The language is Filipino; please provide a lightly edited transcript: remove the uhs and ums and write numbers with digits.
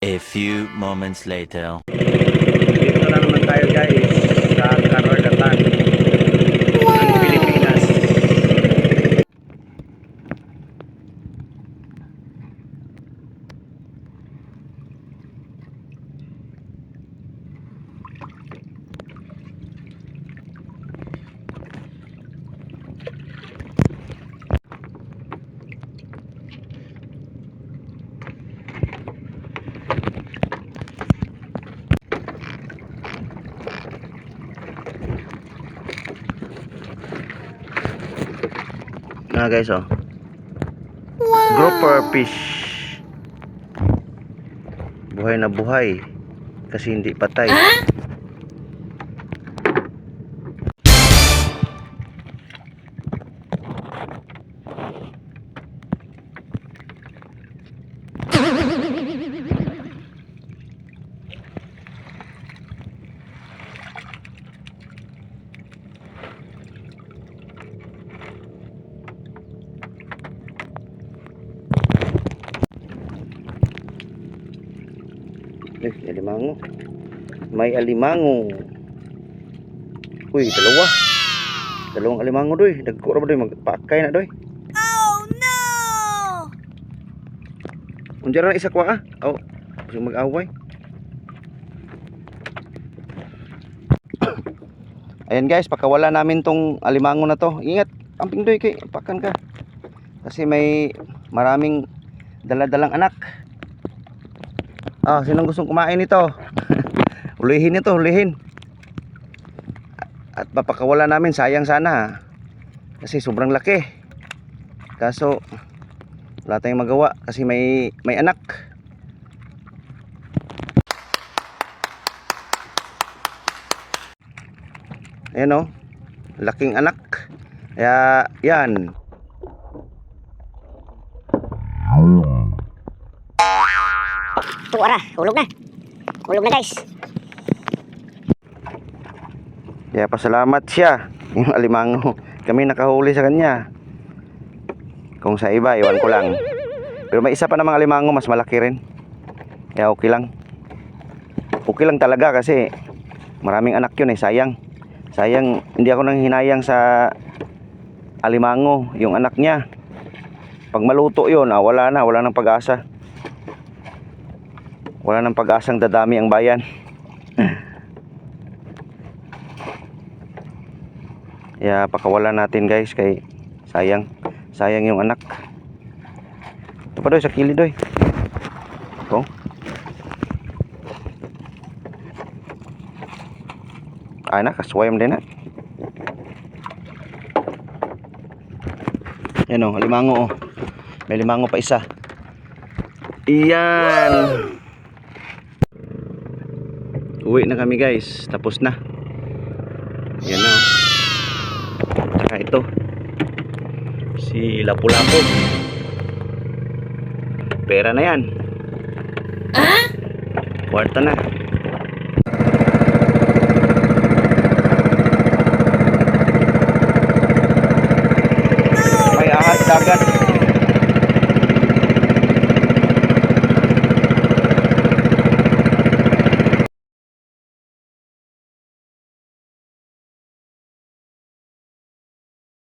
A few moments later. Dito na naman tayo guys sa karagatan ng Pilipinas. Guys, oh. Wow. Grouper fish. Buhay na buhay kasi hindi patay. Alimango. May alimango. Uy, dalawa. Dalawang alimango doy. Dagko ra ba doy magpakay na doy. Oh no! Unja ra isa kwa ah. Oh, gusto mag-away. Ayan guys, pakawala namin tong alimango na to. Ingat, amping doy kay pakan ka. Kasi may maraming dala-dalang anak. Ah, sinong gustong kumain nito? Hulihin ito, hulihin. At papakawala namin, sayang sana. Kasi sobrang laki. Kaso wala tayong magawa kasi may anak. Ayan oh, laking anak. Kaya yan. Tuwara, hulog na. Hulog na guys. Kaya pasalamat siya. Yung alimango, kami nakahuli sa kanya. Kung sa iba, iwan ko lang. Pero may isa pa namang alimango, mas malaki rin. Kaya okay lang. Okay lang talaga kasi maraming anak yun eh, sayang. Sayang, hindi ako nang hinayang sa alimango, yung anak niya. Pag maluto yun, wala nang pag-asa. Wala nang pag-asang dadami ang bayan. Kaya pakawalan natin guys kay sayang yung anak. Ito pa doy sa kilid doy. Oh. Ay na, kaswayam din na. Yan oh, limango oh. May limango pa isa. Iyan. Uwi na kami guys, tapos na. Yan na. Saka ito si Lapu-Lapu. Pera na yan. Kwarta na. May ahas dagat.